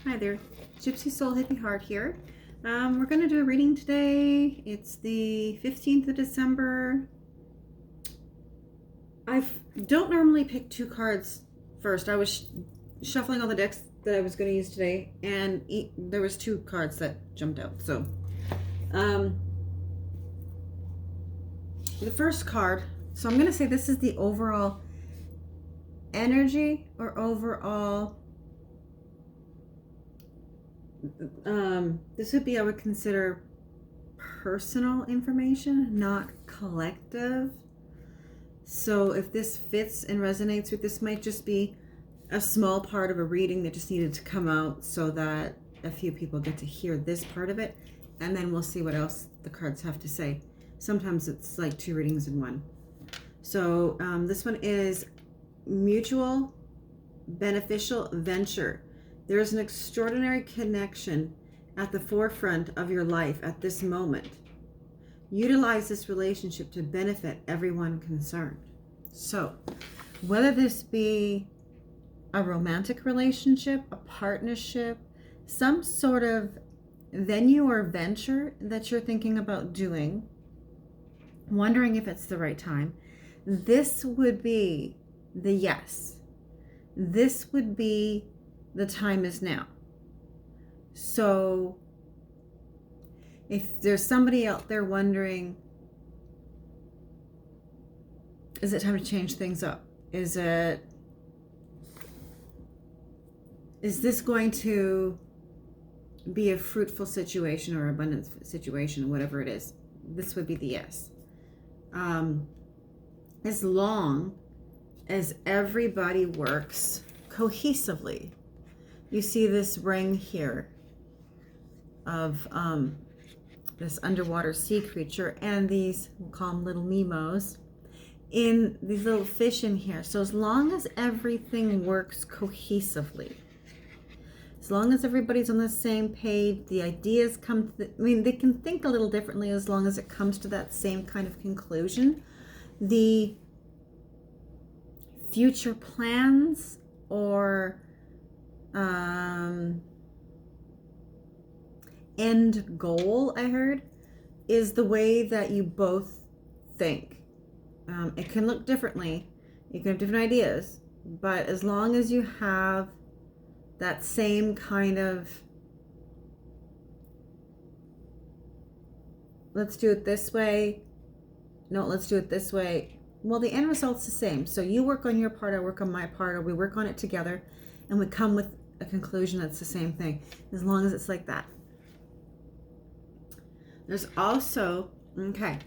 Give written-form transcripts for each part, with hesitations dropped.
Hi there, Gypsy Soul Hippie Heart here. We're going to do a reading today. It's the 15th of December. I don't normally pick two cards first. I was shuffling all the decks that I was going to use today, and there was two cards that jumped out. So, the first card, so I'm going to say this is the overall energy or overall this would be, I would consider, personal information, not collective. So if this fits and resonates with this, might just be a small part of a reading that just needed to come out so that a few people get to hear this part of it, and then we'll see what else the cards have to say. Sometimes it's like two readings in one. So this one is mutual beneficial venture. There is an extraordinary connection at the forefront of your life at this moment. Utilize this relationship to benefit everyone concerned. So, whether this be a romantic relationship, a partnership, some sort of venue or venture that you're thinking about doing, wondering if it's the right time, this would be the yes. This would be the time is now. So if there's somebody out there wondering, is it time to change things up? Is this going to be a fruitful situation or abundant situation, whatever it is? This would be the yes. As long as everybody works cohesively. You see this ring here of this underwater sea creature and these, we'll call them little Nemos, in these little fish in here. So as long as everything works cohesively, as long as everybody's on the same page, the ideas come to they can think a little differently as long as it comes to that same kind of conclusion. The future plans or end goal, I heard, is the way that you both think. It can look differently. You can have different ideas, but as long as you have that same kind of, let's do it this way, no, let's do it this way, well, the end result's the same. So you work on your part, I work on my part, or we work on it together, and we come with a conclusion that's the same thing, as long as it's like that. There's also, okay,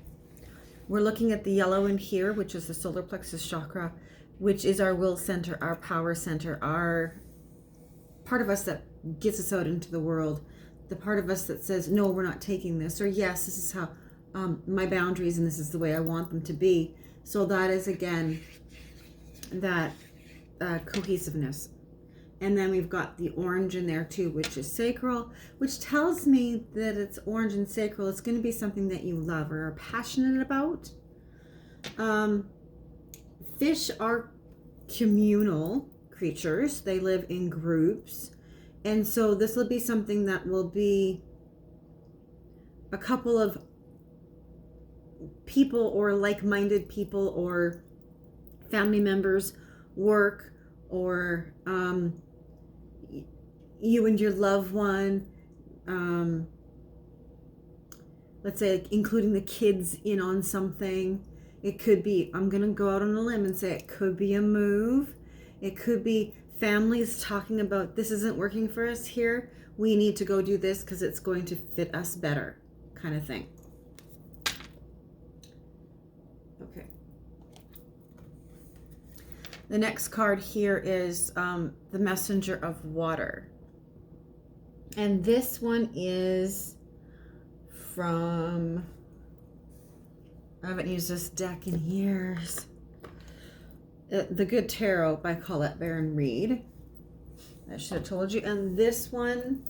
we're looking at the yellow in here, which is the solar plexus chakra, which is our will center, our power center, our part of us that gets us out into the world, the part of us that says, no, we're not taking this, or yes, this is how my boundaries and this is the way I want them to be. So that is, again, that cohesiveness. And then we've got the orange in there too, which is sacral, which tells me that it's orange and sacral. It's going to be something that you love or are passionate about. Fish are communal creatures. They live in groups. And so this will be something that will be a couple of people or like-minded people or family members work, or you and your loved one, let's say including the kids in on something. It could be, I'm going to go out on a limb and say it could be a move. It could be families talking about, this isn't working for us here. We need to go do this because it's going to fit us better, kind of thing. Okay. The next card here is the Messenger of Water. And this one is from, I haven't used this deck in years, The Good Tarot by Collette and Reid. I should have told you. And this one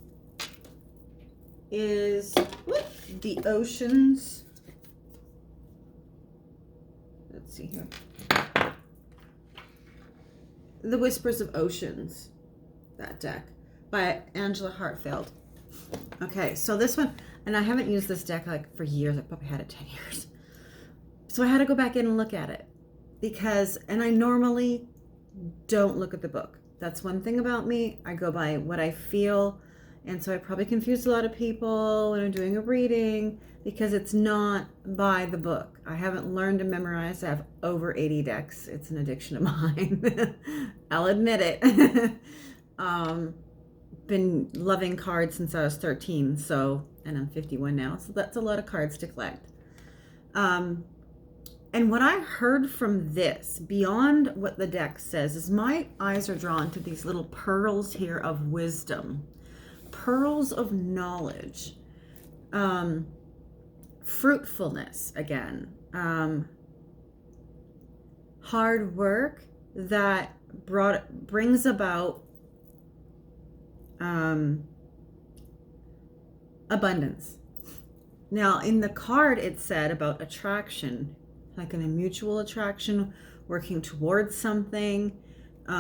is the Oceans. Let's see here. The Whispers of Oceans. that deck by Angela Hartfield. Okay, so this one, and I haven't used this deck like for years. I probably had it 10 years. So I had to go back in and look at it because, and I normally don't look at the book. That's one thing about me. I go by what I feel. And so I probably confuse a lot of people when I'm doing a reading because it's not by the book. I haven't learned to memorize. I have over 80 decks. It's an addiction of mine. I'll admit it. Been loving cards since I was 13. So, and I'm 51 now. So that's a lot of cards to collect. And what I heard from this, beyond what the deck says, is my eyes are drawn to these little pearls here of wisdom, pearls of knowledge, fruitfulness again, hard work that brings about abundance. Now, in the card, it said about attraction, like in a mutual attraction, working towards something. Okay,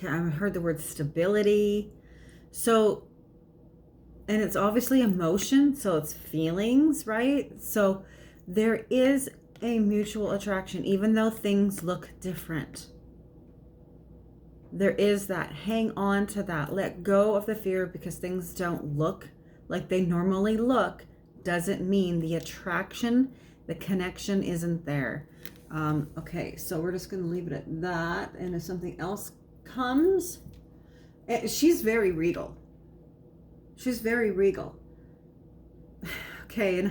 I heard the word stability. So, and it's obviously emotion, so it's feelings, right? So there is a mutual attraction, even though things look different. There is that. Hang on to that. Let go of the fear because things don't look like they normally look. Doesn't mean the attraction, the connection isn't there. Okay, so we're just going to leave it at that. And if something else comes, she's very regal. She's very regal. Okay,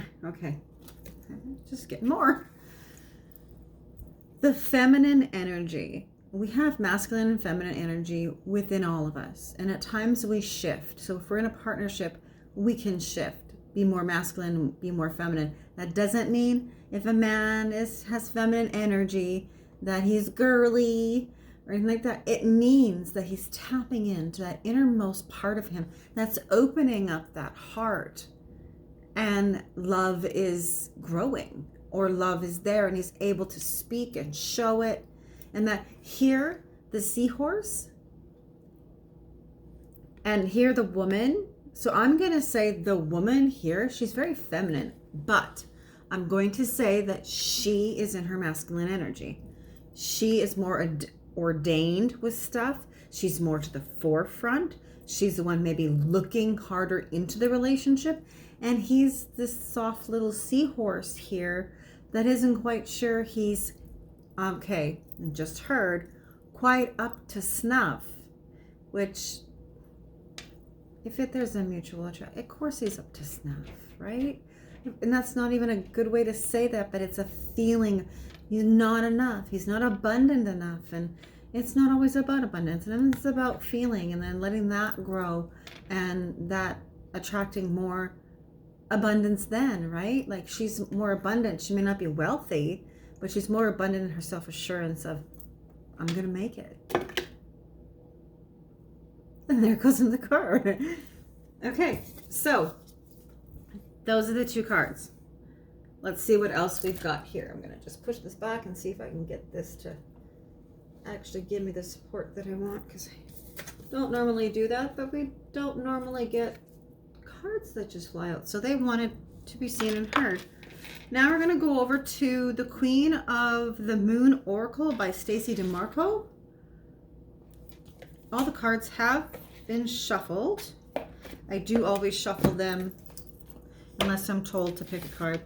just get more. The feminine energy. We have masculine and feminine energy within all of us. And at times we shift. So if we're in a partnership, we can shift. Be more masculine, be more feminine. That doesn't mean if a man has feminine energy that he's girly or anything like that. It means that he's tapping into that innermost part of him that's opening up that heart, and love is growing, or love is there, and he's able to speak and show it. And that here, the seahorse, and here the woman. So I'm going to say the woman here, she's very feminine, but I'm going to say that she is in her masculine energy. She is more ordained with stuff. She's more to the forefront. She's the one maybe looking harder into the relationship. And he's this soft little seahorse here that isn't quite sure he's, okay, just heard, quite up to snuff, which... if there's a mutual attraction, of course he's up to snuff, right? And that's not even a good way to say that, but it's a feeling he's not enough. He's not abundant enough. And it's not always about abundance. And it's about feeling and then letting that grow and that attracting more abundance then, right? Like she's more abundant. She may not be wealthy, but she's more abundant in her self-assurance of, I'm going to make it. And there goes in the card. Okay, so those are the two cards. Let's see what else we've got here. I'm going to just push this back and see if I can get this to actually give me the support that I want, because I don't normally do that, but we don't normally get cards that just fly out. So they wanted to be seen and heard. Now we're going to go over to the Queen of the Moon Oracle by Stacey Demarco. All the cards have been shuffled. I do always shuffle them unless I'm told to pick a card.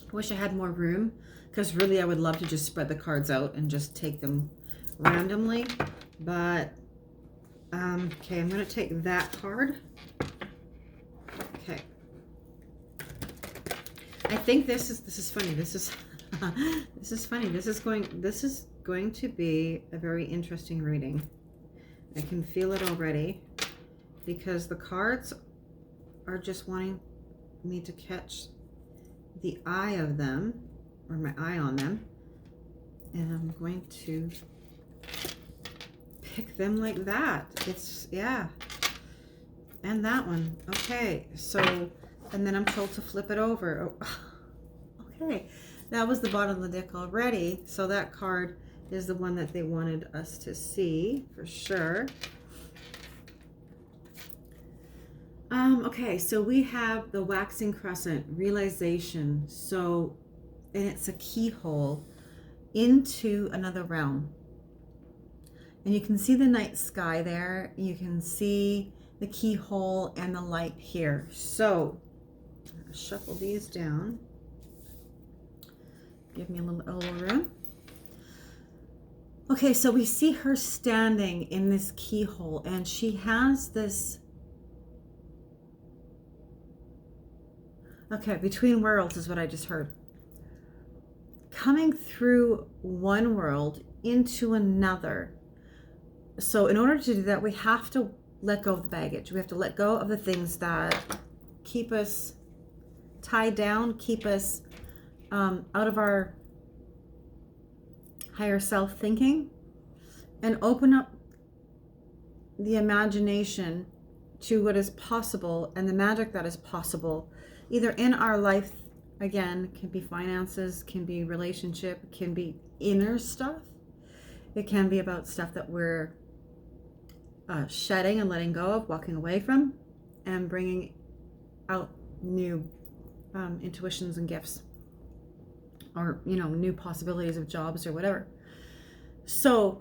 I wish I had more room, because really I would love to just spread the cards out and just take them randomly. But, okay, I'm going to take that card. Okay. I think this is funny. This is funny. This is going to be a very interesting reading. I can feel it already, because the cards are just wanting me to catch the eye of them, or my eye on them, and I'm going to pick them like that. It's, yeah. And that one. Okay, so, and then I'm told to flip it over. Oh, okay, that was the bottom of the deck already, so that card is the one that they wanted us to see for sure. Okay, so we have the waxing crescent, realization. So, and it's a keyhole into another realm. And you can see the night sky there. You can see the keyhole and the light here. So, shuffle these down. Give me a little room. Okay, so we see her standing in this keyhole, and she has this, okay, between worlds is what I just heard. Coming through one world into another. So in order to do that, we have to let go of the baggage. We have to let go of the things that keep us tied down, keep us out of our higher self thinking, and open up the imagination to what is possible and the magic that is possible, either in our life, again, can be finances, can be relationship, can be inner stuff. It can be about stuff that we're shedding and letting go of, walking away from, and bringing out new intuitions and gifts, or new possibilities of jobs or whatever. So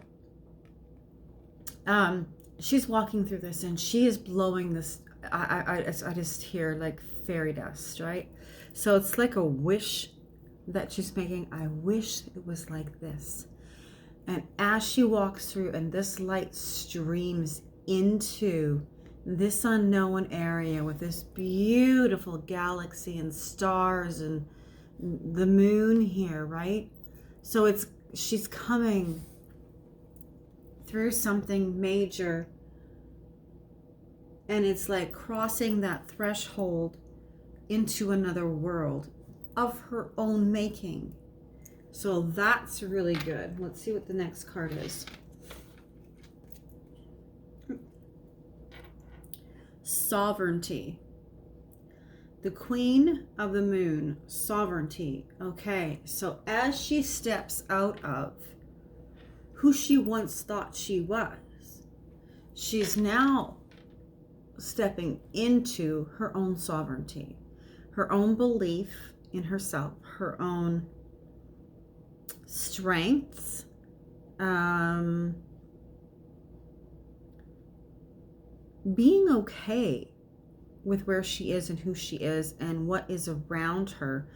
she's walking through this, and she is blowing this, I just hear like fairy dust, right? So it's like a wish that she's making. I wish it was like this. And as she walks through, and this light streams into this unknown area with this beautiful galaxy and stars and the moon here, right? So she's coming through something major, and it's like crossing that threshold into another world of her own making. So that's really good. Let's see what the next card is. Sovereignty. The Queen of the Moon, sovereignty. Okay, so as she steps out of who she once thought she was, she's now stepping into her own sovereignty, her own belief in herself, her own strengths, being okay with where she is and who she is and what is around her.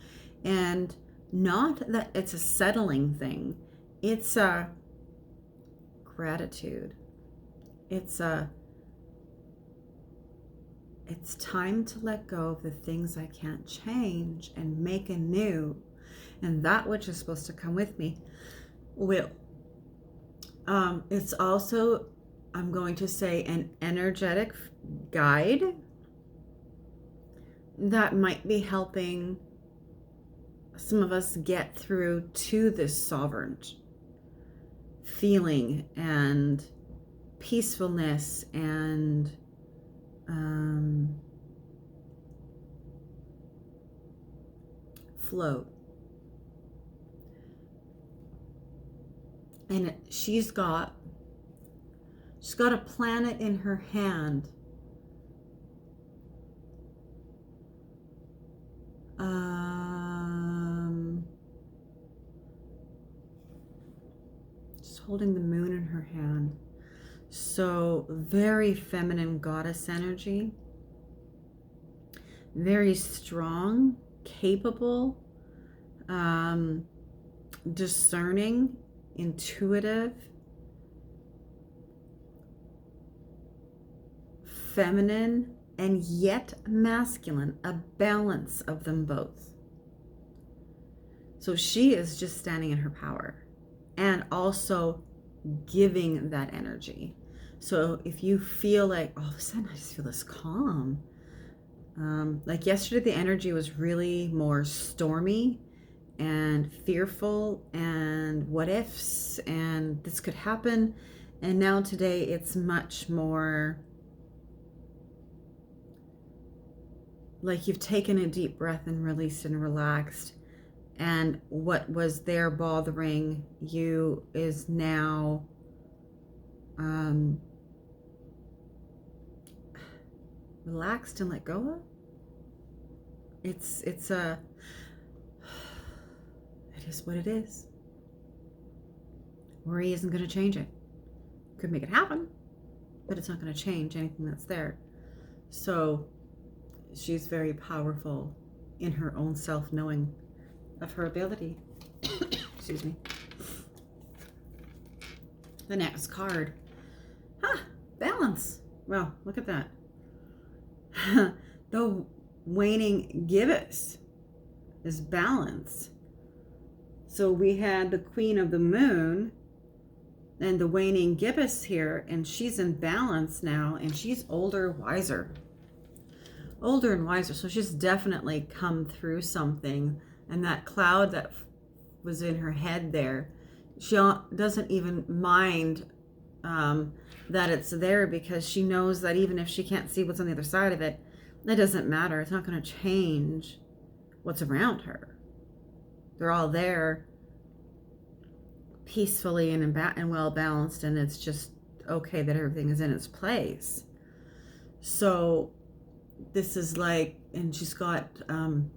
And not that it's a settling thing, it's a gratitude. It's time to let go of the things I can't change and make anew. And that which is supposed to come with me will. It's also, I'm going to say, an energetic guide that might be helping some of us get through to this sovereign feeling and peacefulness and flow. And she's got a planet in her hand. Just holding the moon in her hand. So very feminine goddess energy. Very strong, capable, discerning, intuitive, feminine, and yet masculine, a balance of them both. So she is just standing in her power and also giving that energy. So if you feel like, all of a sudden I just feel this calm, like yesterday the energy was really more stormy and fearful and what ifs and this could happen, and now today it's much more like you've taken a deep breath and released and relaxed, And what was there bothering you is now relaxed and let go of. It is what it is. Worry isn't going to change it. Could make it happen, but it's not going to change anything that's there. So she's very powerful in her own self-knowing of her ability. Excuse me. The next card. Balance. Well, look at that. The waning gibbous is balance. So we had the Queen of the Moon and the waning gibbous here, and she's in balance now, and she's older, wiser. Older and wiser. So she's definitely come through something, and that cloud that was in her head there, she doesn't even mind that it's there, because she knows that even if she can't see what's on the other side of it, that doesn't matter. It's not going to change what's around her. They're all there peacefully and well balanced, and it's just okay that everything is in its place. So this is like, and she's got I'm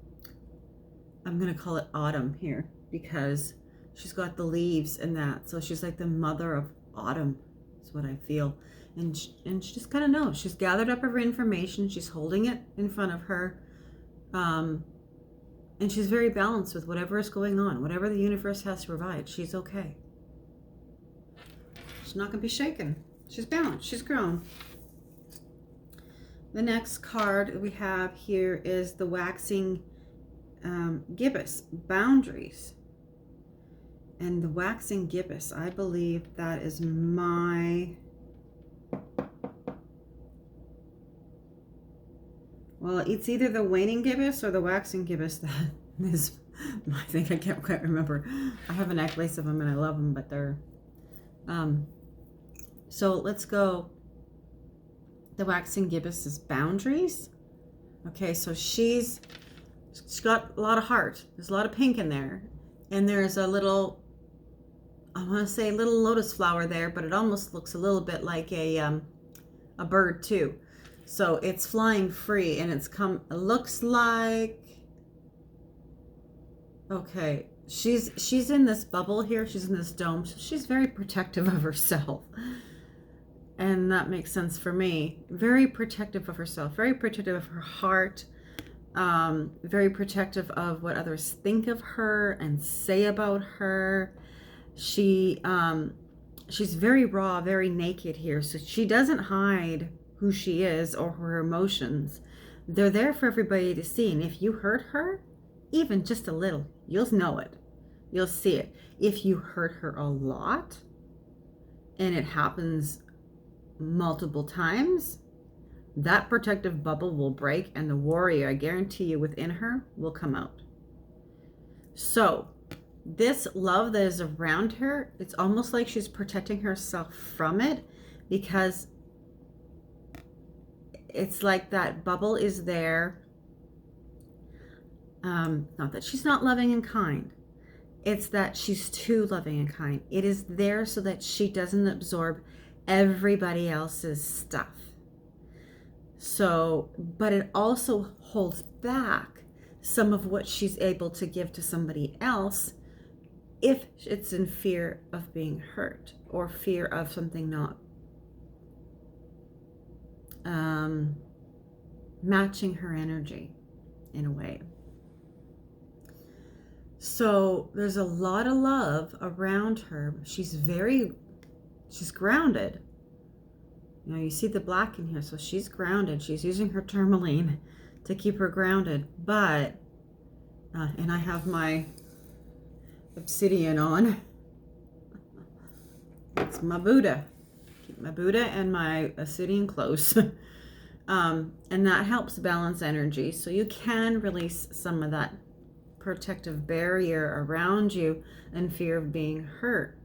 gonna call it autumn here, because she's got the leaves and that, so she's like the mother of autumn is what I feel. And she just kind of knows. She's gathered up her information, she's holding it in front of her, and she's very balanced with whatever is going on, whatever the universe has to provide. She's okay. She's not going to be shaken. She's balanced. She's grown. The next card we have here is the waxing gibbous, boundaries. And the waxing gibbous, I believe that is my... Well, it's either the waning gibbous or the waxing gibbous that is, I think I can't quite remember. I have a necklace of them and I love them, but they're, so let's go. The waxing gibbous is boundaries. Okay, so she's got a lot of heart. There's a lot of pink in there. And there's a little, I want to say little lotus flower there, but it almost looks a little bit like a bird too. So it's flying free, and it looks like, okay, she's in this bubble here. She's in this dome. So she's very protective of herself. And that makes sense for me. Very protective of herself, very protective of her heart, very protective of what others think of her and say about her. She's very raw, very naked here. So she doesn't hide who she is or her emotions. They're there for everybody to see. And if you hurt her, even just a little, you'll know it. You'll see it. If you hurt her a lot, and it happens multiple times, that protective bubble will break, and the warrior, I guarantee you, within her will come out. So this love that is around her, it's almost like she's protecting herself from it, because it's like that bubble is there. Not that she's not loving and kind. It's that she's too loving and kind. It is there so that she doesn't absorb everybody else's stuff. So, but it also holds back some of what she's able to give to somebody else if it's in fear of being hurt or fear of something not matching her energy in a way. So there's a lot of love around her. She's grounded. You know, you see the black in here, so she's grounded. She's using her tourmaline to keep her grounded. But, and I have my obsidian on. It's my Buddha. Keep my Buddha and my obsidian close. And that helps balance energy. So you can release some of that protective barrier around you and fear of being hurt.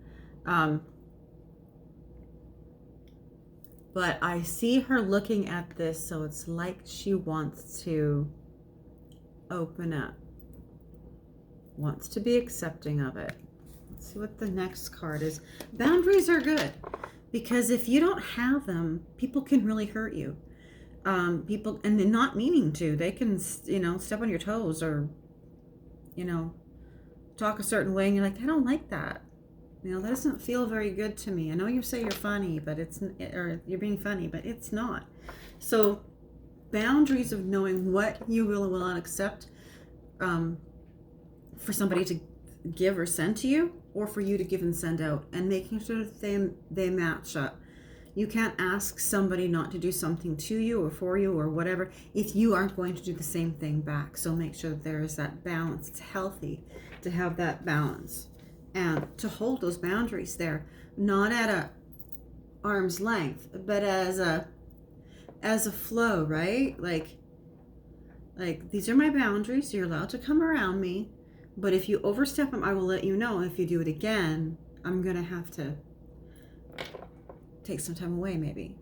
But I see her looking at this, so it's like she wants to open up. wants to be accepting of it. Let's see what the next card is. Boundaries are good because if you don't have them, people can really hurt you. People, and they're not meaning to, they can, step on your toes or, talk a certain way, and you're like, I don't like that. That doesn't feel very good to me. I know you say you're funny, but or you're being funny, but it's not. So boundaries of knowing what you will and will not accept for somebody to give or send to you, or for you to give and send out, and making sure that they match up. You can't ask somebody not to do something to you or for you or whatever if you aren't going to do the same thing back. So make sure that there is that balance. It's healthy to have that balance and to hold those boundaries there, not at a arm's length, but as a flow, right? Like these are my boundaries. You're allowed to come around me, but if you overstep them, I will let you know. If you do it again, I'm gonna have to take some time away, maybe.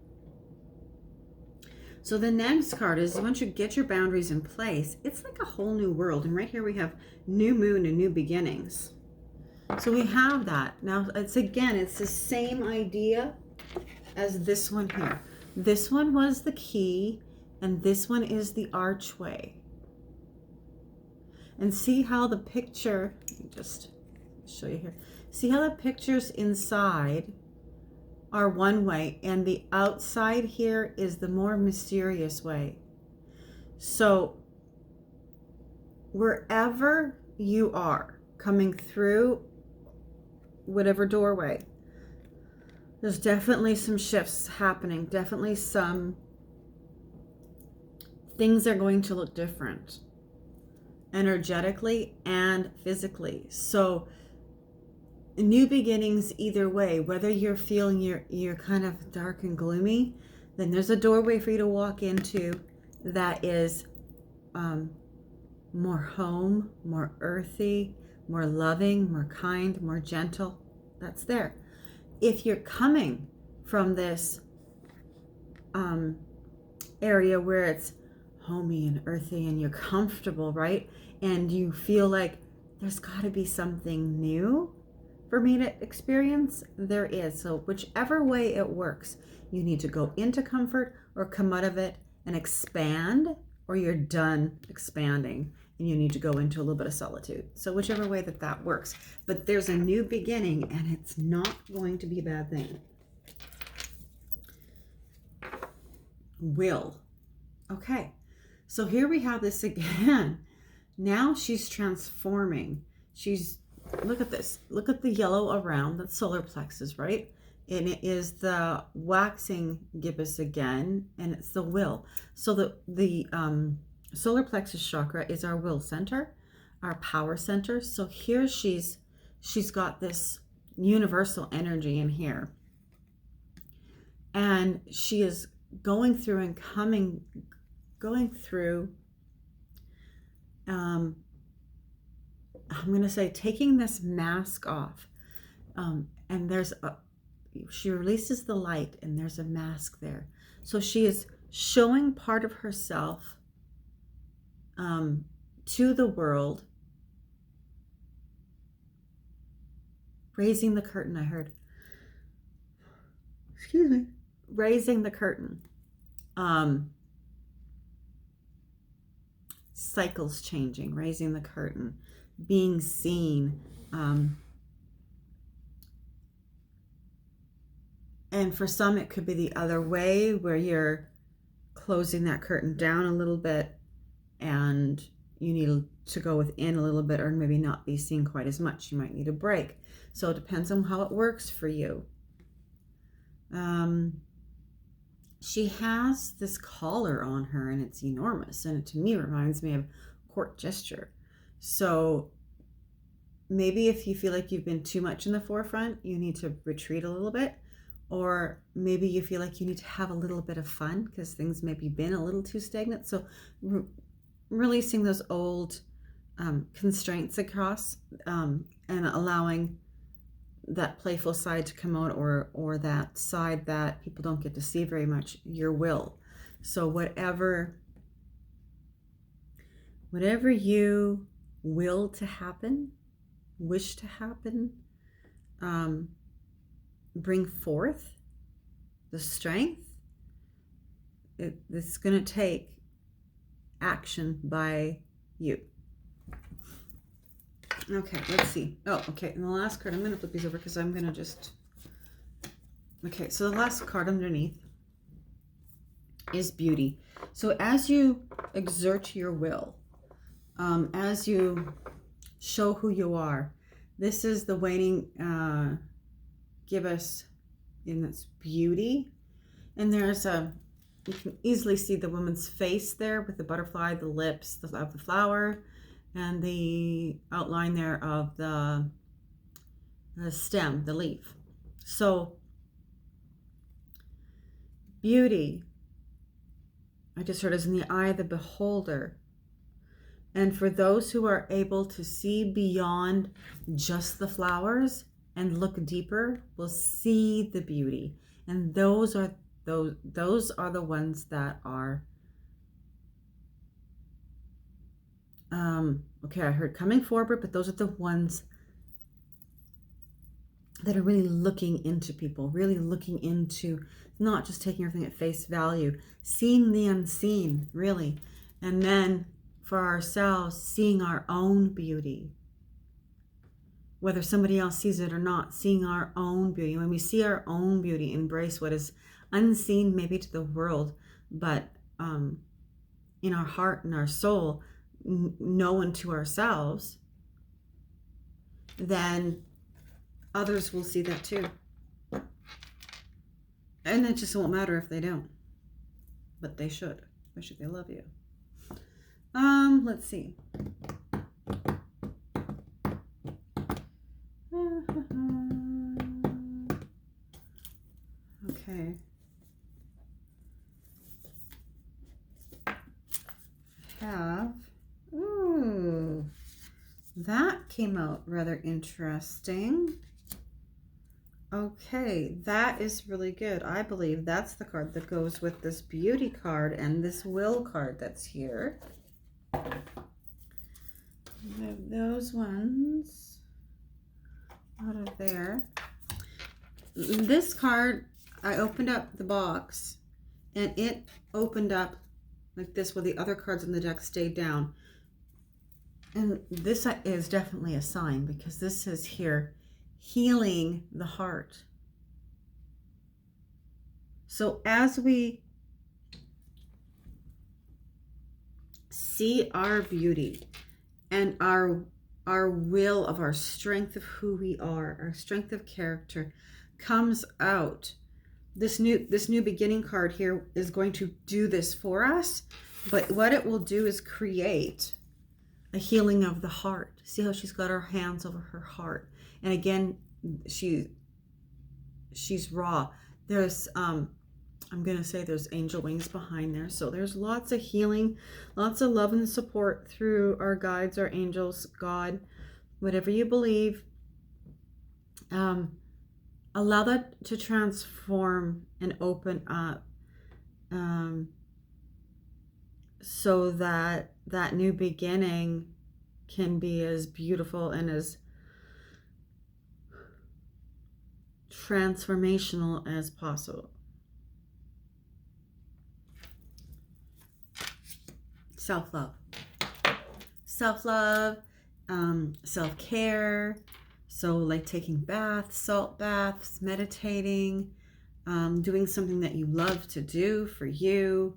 So the next card is, once you get your boundaries in place, it's like a whole new world. And right here we have new moon and new beginnings. So we have that. Now it's the same idea as this one here. This one was the key, and this one is the archway. And see how the picture, let me just show you here. See how the pictures inside are one way, and the outside here is the more mysterious way. So wherever you are coming through whatever doorway, there's definitely some shifts happening. Definitely some things are going to look different energetically and physically. So new beginnings either way, whether you're feeling you're kind of dark and gloomy, then there's a doorway for you to walk into that is more home, more earthy, more loving, more kind, more gentle. That's there. If you're coming from this area where it's homey and earthy and you're comfortable, right? And you feel like there's got to be something new for me to experience, there is. So whichever way it works, you need to go into comfort or come out of it and expand, or you're done expanding and you need to go into a little bit of solitude. So whichever way that works. But there's a new beginning, and it's not going to be a bad thing. Will. Okay. So here we have this again. Now she's transforming. Look at this. Look at the yellow around. That's solar plexus, right? And it is the waxing gibbous again, and it's the will. So the solar plexus chakra is our will center, our power center. So here she's got this universal energy in here, and she is going through and going through. I'm going to say taking this mask off, and she releases the light, and there's a mask there. So she is showing part of herself to the world, raising the curtain. I heard, excuse me, raising the curtain. Cycles changing, raising the curtain, being seen, and for some it could be the other way, where you're closing that curtain down a little bit and you need to go within a little bit, or maybe not be seen quite as much. You might need a break. So it depends on how it works for you. She has this collar on her, and it's enormous, and it to me reminds me of court gesture. So maybe if you feel like you've been too much in the forefront, you need to retreat a little bit, or maybe you feel like you need to have a little bit of fun because things maybe been a little too stagnant. So releasing those old constraints across, and allowing that playful side to come out, or that side that people don't get to see very much, your will. So whatever you will to happen, wish to happen, bring forth the strength. It's going to take action by you. Okay, let's see. Oh, okay. And the last card, I'm going to flip these over because I'm going to just... Okay, so the last card underneath is beauty. So as you exert your will, as you show who you are, this is the waning, give us in this beauty. And there's you can easily see the woman's face there with the butterfly, the lips of the flower, and the outline there of the stem, the leaf. So beauty, I just heard, is in the eye of the beholder. And for those who are able to see beyond just the flowers and look deeper, will see the beauty. And those are the ones that are okay, I heard coming forward, but those are the ones that are really looking into people, really looking into, not just taking everything at face value, seeing the unseen, really. And then for ourselves, seeing our own beauty, whether somebody else sees it or not, seeing our own beauty. When we see our own beauty, embrace what is unseen maybe to the world, but in our heart and our soul, known to ourselves, then others will see that too. And it just won't matter if they don't, but they should, especially if they love you. Let's see. Okay. Ooh, that came out rather interesting. Okay, that is really good. I believe that's the card that goes with this beauty card and this will card that's here. Move those ones out of there. This card, I opened up the box and it opened up like this while the other cards in the deck stayed down. And this is definitely a sign, because this is here, healing the heart. So as we see our beauty and our will of our strength of who we are, our strength of character comes out, this new beginning card here is going to do this for us. But what it will do is create a healing of the heart. See how she's got her hands over her heart. And again, she's raw. There's, I'm going to say there's angel wings behind there. So there's lots of healing, lots of love and support through our guides, our angels, God, whatever you believe. Allow that to transform and open up, so that that new beginning can be as beautiful and as transformational as possible. Self-love, self-care. So like taking baths, salt baths, meditating, doing something that you love to do for you,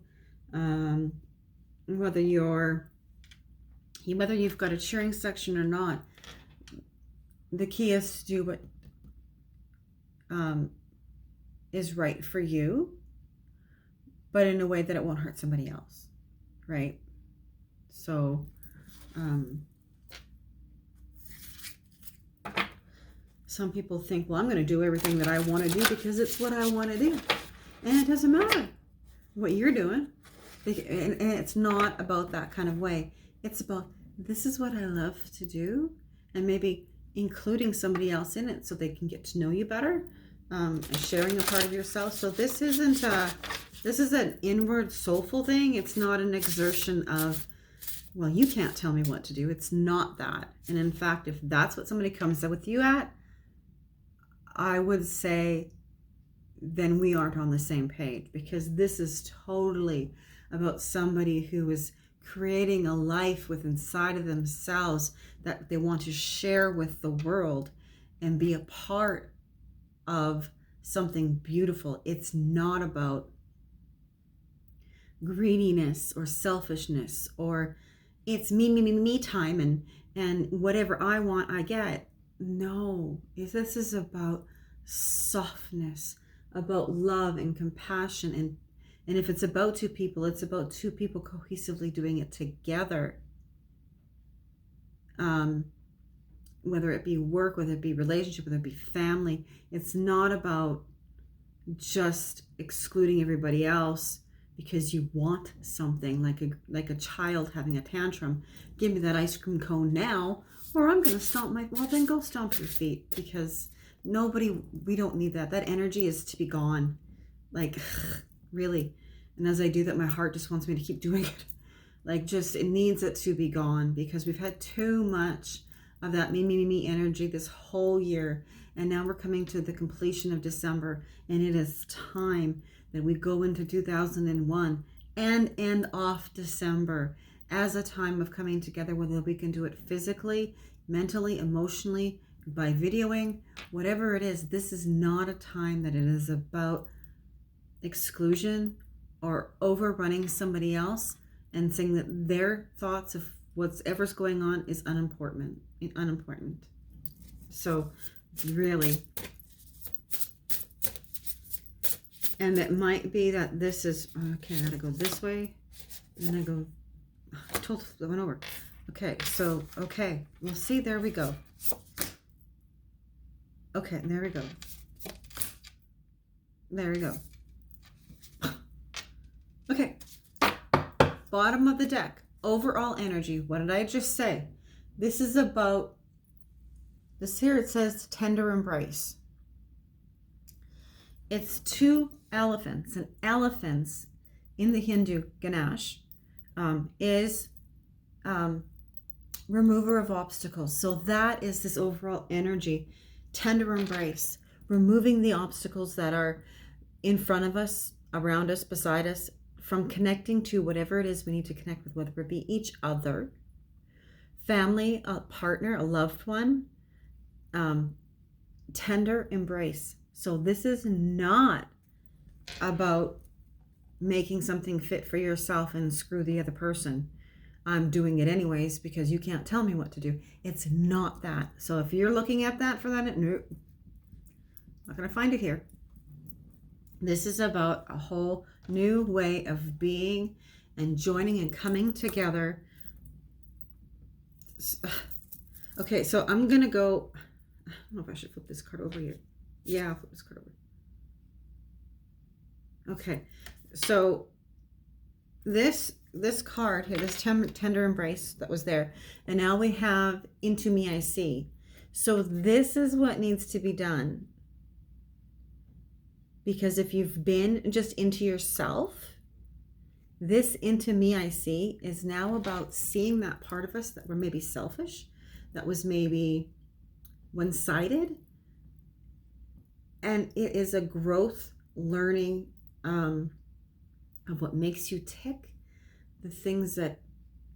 whether you've got a cheering section or not. The key is to do what is right for you, but in a way that it won't hurt somebody else, right? So some people think, well, I'm going to do everything that I want to do because it's what I want to do. And it doesn't matter what you're doing. And it's not about that kind of way. It's about, this is what I love to do. And maybe including somebody else in it so they can get to know you better. And sharing a part of yourself. So this isn't this is an inward soulful thing. It's not an exertion of well, you can't tell me what to do. It's not that. And in fact, if that's what somebody comes up with you at, I would say then we aren't on the same page, because this is totally about somebody who is creating a life with inside of themselves that they want to share with the world and be a part of something beautiful. It's not about greediness or selfishness, or it's me time and whatever I want I get. No, this is about softness, about love and compassion, and if it's about two people, it's about two people cohesively doing it together. Whether it be work, whether it be relationship, whether it be family, it's not about just excluding everybody else because you want something, like a child having a tantrum. Give me that ice cream cone now, or I'm going to stomp well, then go stomp your feet, because we don't need that. That energy is to be gone. Like, really. And as I do that, my heart just wants me to keep doing it. Like, just, it needs it to be gone, because we've had too much of that me energy this whole year. And now we're coming to the completion of December, and it is time that we go into 2001 and end off December as a time of coming together, whether we can do it physically, mentally, emotionally, by videoing, whatever it is. This is not a time that it is about exclusion or overrunning somebody else and saying that their thoughts of whatever's going on is unimportant. So really, and it might be that this is, okay, I gotta go this way, and then I go, I went over. Okay, so, okay, well, see, there we go. Okay, there we go. There we go. Okay, bottom of the deck, overall energy. What did I just say? This is about, this here, it says tender embrace. It's two elephants, and elephants in the Hindu Ganesh is remover of obstacles. So that is this overall energy, tender embrace, removing the obstacles that are in front of us, around us, beside us, from connecting to whatever it is we need to connect with, whether it be each other, family, a partner, a loved one. Tender embrace. So this is not about making something fit for yourself and screw the other person. I'm doing it anyways because you can't tell me what to do. It's not that. So if you're looking at that for that, no, not going to find it here. This is about a whole new way of being and joining and coming together. Okay, so I'm going to go, I don't know if I should flip this card over here. Yeah, I'll flip this card over. Okay, so this card here, this tender embrace that was there, and now we have into me I see. So this is what needs to be done. Because if you've been just into yourself, this into me I see is now about seeing that part of us that were maybe selfish, that was maybe one-sided. And it is a growth, learning of what makes you tick, the things that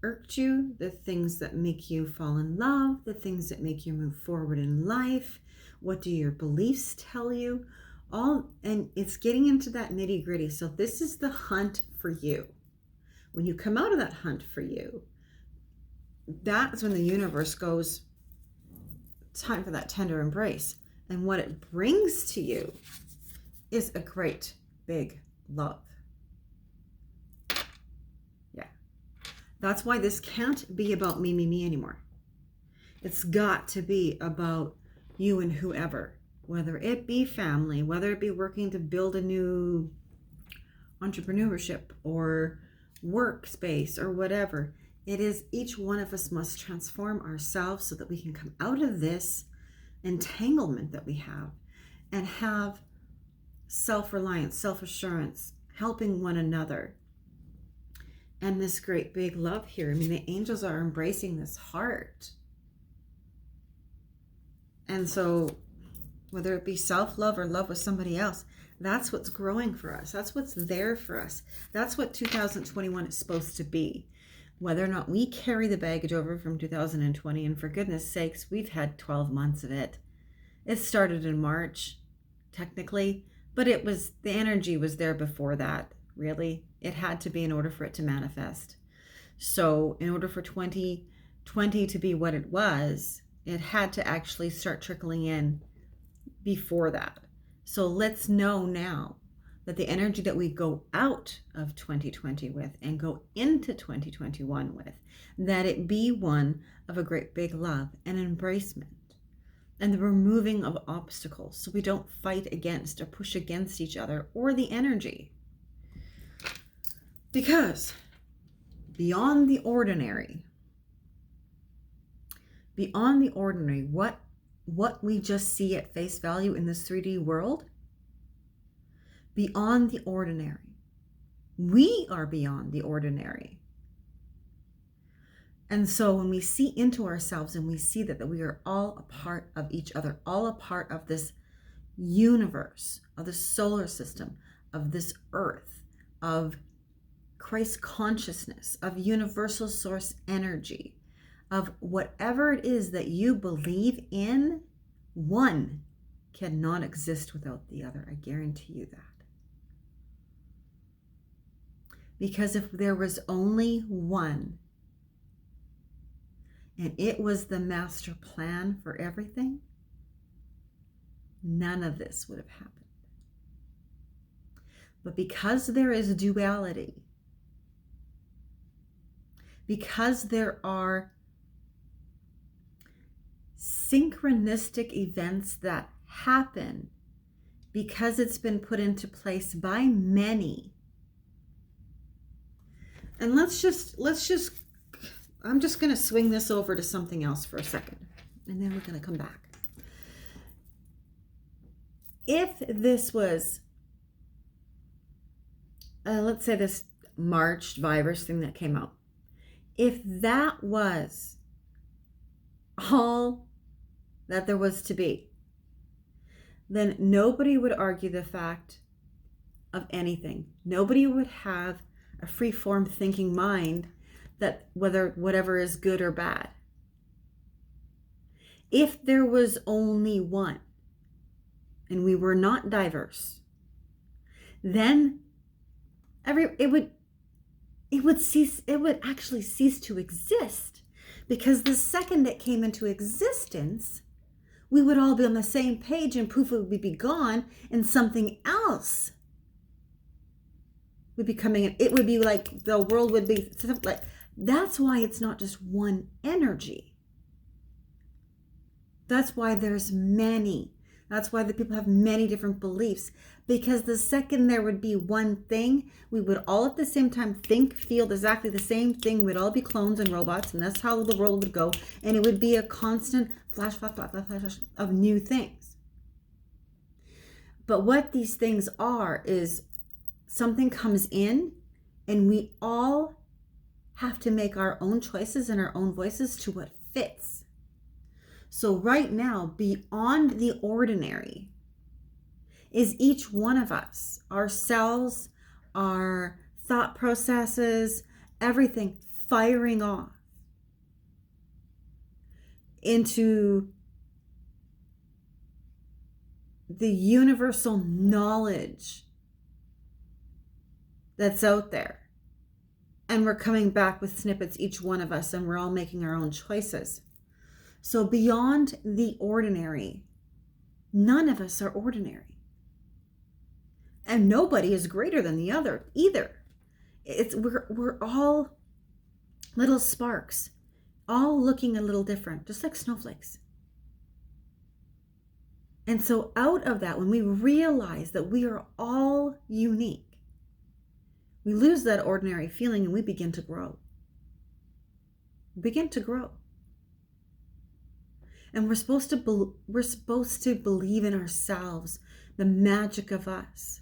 irked you, the things that make you fall in love, the things that make you move forward in life. What do your beliefs tell you? And it's getting into that nitty gritty. So this is the hunt for you. When you come out of that hunt for you, that's when the universe goes, time for that tender embrace. And what it brings to you is a great big love. Yeah. That's why this can't be about me anymore. It's got to be about you and whoever. Whether it be family, whether it be working to build a new entrepreneurship or workspace or whatever, it is each one of us must transform ourselves so that we can come out of this entanglement that we have and have self-reliance, self-assurance, helping one another, and this great big love here. I mean, the angels are embracing this heart. And so whether it be self-love or love with somebody else, that's what's growing for us. That's what's there for us. That's what 2021 is supposed to be. Whether or not we carry the baggage over from 2020, and for goodness sakes, we've had 12 months of it. It started in March, technically, but the energy was there before that, really. It had to be in order for it to manifest. So in order for 2020 to be what it was, it had to actually start trickling in before that. So let's know now that the energy that we go out of 2020 with and go into 2021 with, that it be one of a great big love and embracement and the removing of obstacles, so we don't fight against or push against each other or the energy. Because beyond the ordinary, what we just see at face value in this 3D world, beyond the ordinary, we are beyond the ordinary. And so when we see into ourselves and we see that we are all a part of each other, all a part of this universe, of the solar system, of this earth, of Christ consciousness, of universal source energy, of whatever it is that you believe in, one cannot exist without the other. I guarantee you that. Because if there was only one, and it was the master plan for everything, none of this would have happened. But because there is duality, because there are synchronistic events that happen, because it's been put into place by many. And I'm just going to swing this over to something else for a second, and then we're going to come back. If this was, let's say this March virus thing that came out, if that was all that there was to be, then nobody would argue the fact of anything. Nobody would have a free-form thinking mind that whatever is good or bad. If there was only one, and we were not diverse, then it would actually cease to exist. Because the second it came into existence, we would all be on the same page and poof, it would be gone, and something else would be coming in. It would be like the world would be like. That's why it's not just one energy. That's why there's many. That's why the people have many different beliefs. Because the second there would be one thing, we would all at the same time think, feel exactly the same thing. We'd all be clones and robots, and that's how the world would go. And it would be a constant flash of new things. But what these things are is something comes in, and we all have to make our own choices and our own voices to what fits. So right now, beyond the ordinary is each one of us, ourselves, our thought processes, everything firing off into the universal knowledge that's out there. And we're coming back with snippets, each one of us, and we're all making our own choices. So beyond the ordinary, none of us are ordinary. And nobody is greater than the other either. We're all little sparks, all looking a little different, just like snowflakes. And so out of that, when we realize that we are all unique, we lose that ordinary feeling and we begin to grow. Begin to grow. And we're supposed to believe in ourselves, the magic of us,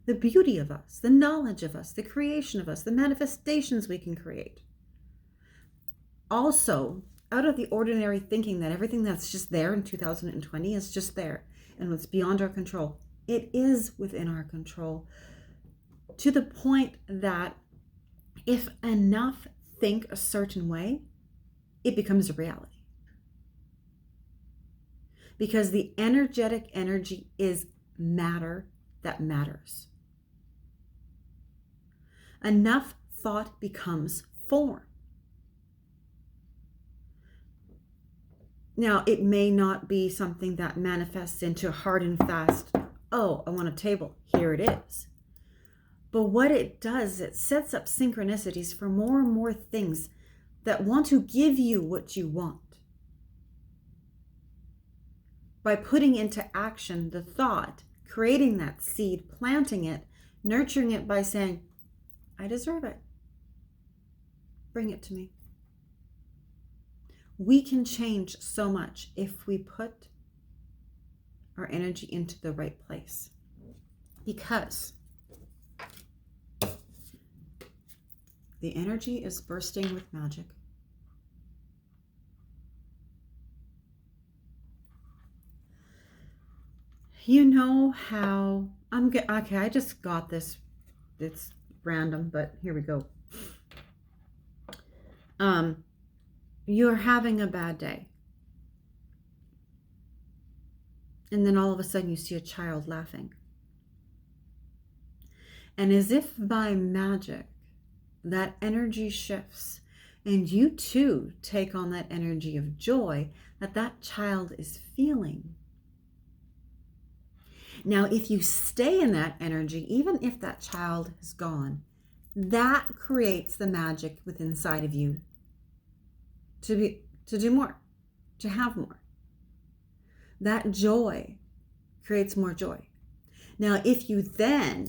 the beauty of us, the knowledge of us, the creation of us, the manifestations we can create. Also, out of the ordinary thinking that everything that's just there in 2020 is just there and what's beyond our control. It is within our control, to the point that if enough think a certain way, it becomes a reality. Because the energetic energy is matter that matters. Enough thought becomes form. Now, it may not be something that manifests into hard and fast, oh, I want a table, here it is. But what it does, it sets up synchronicities for more and more things that want to give you what you want. By putting into action the thought, creating that seed, planting it, nurturing it by saying, I deserve it. Bring it to me. We can change so much if we put our energy into the right place. Because the energy is bursting with magic. You know how okay, I just got this. It's random, but here we go. You're having a bad day. And then all of a sudden you see a child laughing. And as if by magic, that energy shifts and you too take on that energy of joy that child is feeling. Now, if you stay in that energy, even if that child is gone, that creates the magic within inside of you to do more, to have more. That joy creates more joy. Now, if you then,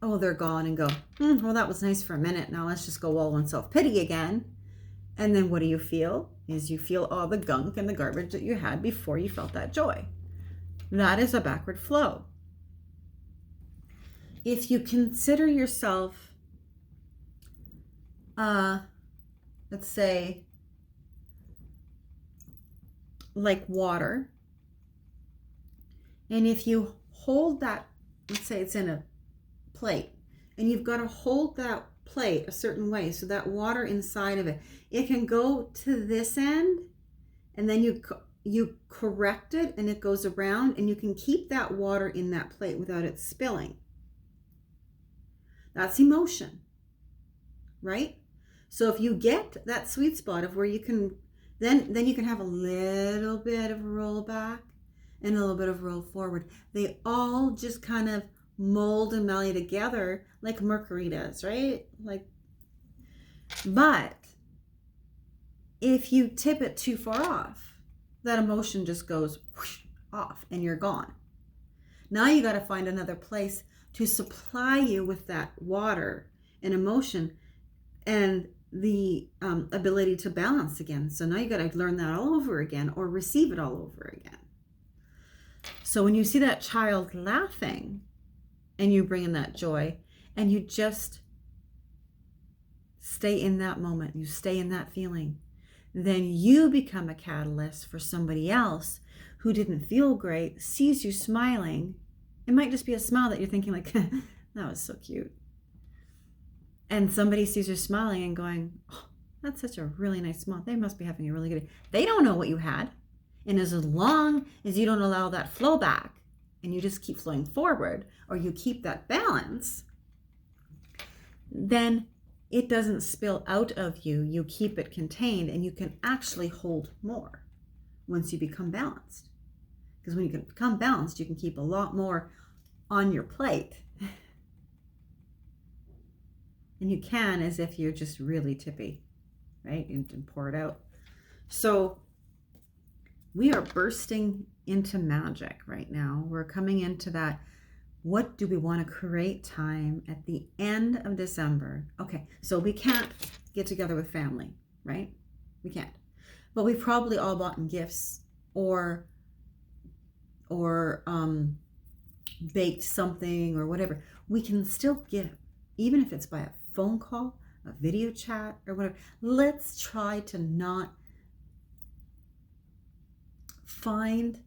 they're gone, and go, well, that was nice for a minute. Now let's just go all on self-pity again. And then what do you feel? Is you feel all the gunk and the garbage that you had before you felt that joy. That is a backward flow. If you consider yourself, let's say, like water, and if you hold that, let's say it's in a plate, and you've got to hold that plate a certain way so that water inside of it, it can go to this end, and then you correct it and it goes around, and you can keep that water in that plate without it spilling. That's emotion, right? So if you get that sweet spot of where you can, then you can have a little bit of roll back and a little bit of roll forward. They all just kind of mold and melody together like Mercury does, right? But if you tip it too far off, that emotion just goes whoosh, off and you're gone. Now you got to find another place to supply you with that water and emotion and the ability to balance again. So now you got to learn that all over again, or receive it all over again. So when you see that child laughing and you bring in that joy, and you just stay in that moment, you stay in that feeling, then you become a catalyst for somebody else who didn't feel great, sees you smiling. It might just be a smile that you're thinking like, that was so cute. And somebody sees you smiling and going, oh, that's such a really nice smile. They must be having a really good day. They don't know what you had. And as long as you don't allow that flow back and you just keep flowing forward, or you keep that balance, then it doesn't spill out of you. You keep it contained, and you can actually hold more once you become balanced. Because when you can become balanced, you can keep a lot more on your plate. And you can, as if you're just really tippy, right? And pour it out. So we are bursting into magic right now. We're coming into that. What do we want to create time at the end of December? Okay, so we can't get together with family, right? We can't. But we've probably all bought gifts or baked something or whatever, we can still give, even if it's by a phone call, a video chat, or whatever. Let's try to not find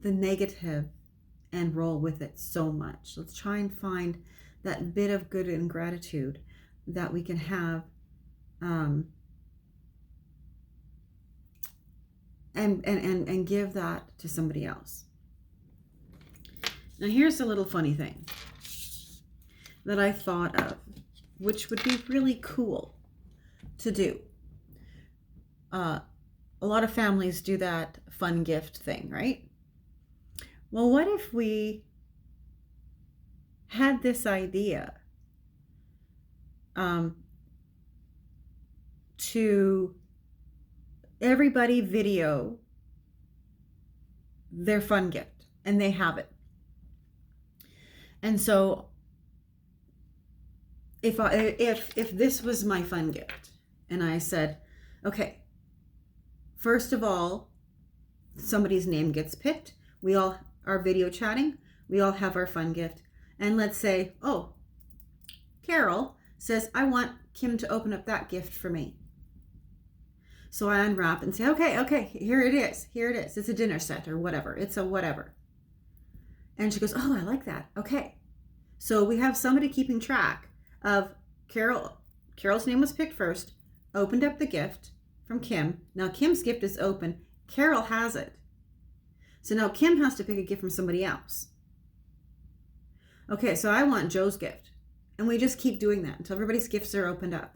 the negative and roll with it so much. Let's try and find that bit of good and gratitude that we can have, and give that to somebody else. Now here's a little funny thing that I thought of, which would be really cool to do. A lot of families do that fun gift thing, right? Well, what if we had this idea to everybody video their fun gift, and they have it. And so if this was my fun gift, and I said, okay, first of all, somebody's name gets picked. We all are video chatting. We all have our fun gift. And let's say, oh, Carol says, I want Kim to open up that gift for me. So I unwrap and say, okay, here it is. It's a dinner set or whatever. It's a whatever. And she goes, oh, I like that. Okay. So we have somebody keeping track of Carol. Carol's name was picked first, opened up the gift from Kim. Now Kim's gift is open. Carol has it. So now Kim has to pick a gift from somebody else. Okay, so I want Joe's gift. And we just keep doing that until everybody's gifts are opened up.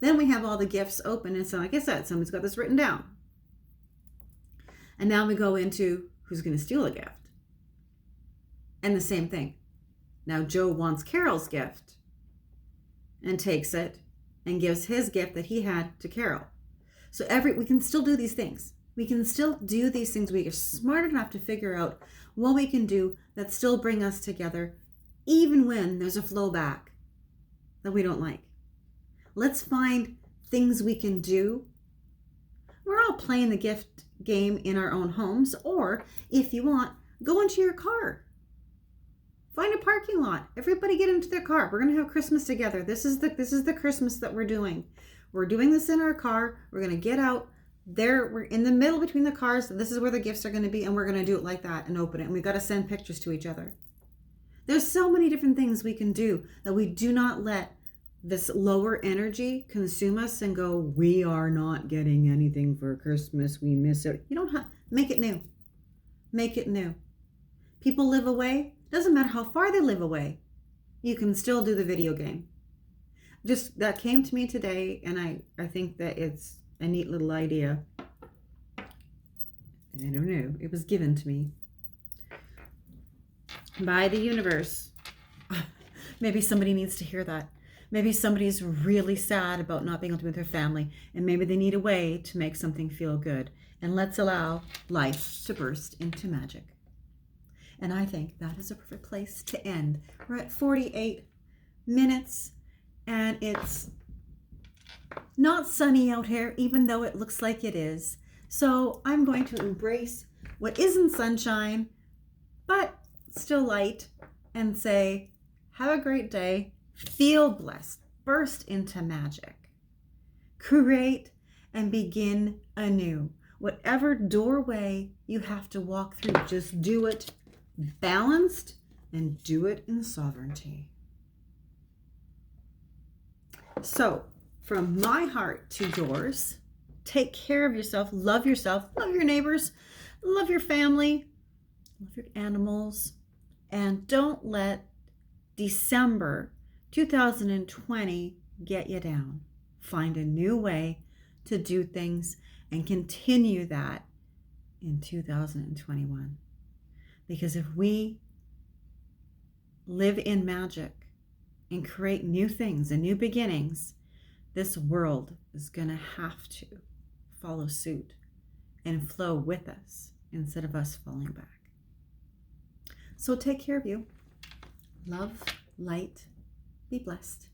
Then we have all the gifts open. And so like I said, somebody's got this written down. And now we go into who's going to steal a gift. And the same thing. Now Joe wants Carol's gift and takes it and gives his gift that he had to Carol. So we can still do these things. We can still do these things. We are smart enough to figure out what we can do that still bring us together, even when there's a flow back that we don't like. Let's find things we can do. We're all playing the gift game in our own homes, or if you want, go into your car. Find a parking lot. Everybody get into their car. We're going to have Christmas together. This is the Christmas that we're doing. We're doing this in our car. We're going to get out there. We're in the middle between the cars. This is where the gifts are going to be, and we're going to do it like that and open it. And we've got to send pictures to each other. There's so many different things we can do that we do not let this lower energy consume us and go, we are not getting anything for Christmas. We miss it. You don't have, make it new. Make it new. People live away. Doesn't matter how far they live away. You can still do the video game. Just that came to me today, and I think that it's a neat little idea. I don't know. It was given to me by the universe. Maybe somebody needs to hear that. Maybe somebody's really sad about not being able to be with their family, and maybe they need a way to make something feel good. And let's allow life to burst into magic. And I think that is a perfect place to end. We're at 48 minutes, and it's not sunny out here, even though it looks like it is. So I'm going to embrace what isn't sunshine, but still light, and say, have a great day. Feel blessed. Burst into magic. Create and begin anew. Whatever doorway you have to walk through, just do it balanced and do it in sovereignty. So, from my heart to yours, take care of yourself, love your neighbors, love your family, love your animals, and don't let December 2020 get you down. Find a new way to do things and continue that in 2021. Because if we live in magic and create new things and new beginnings, this world is going to have to follow suit and flow with us instead of us falling back. So take care of you. Love, light, be blessed.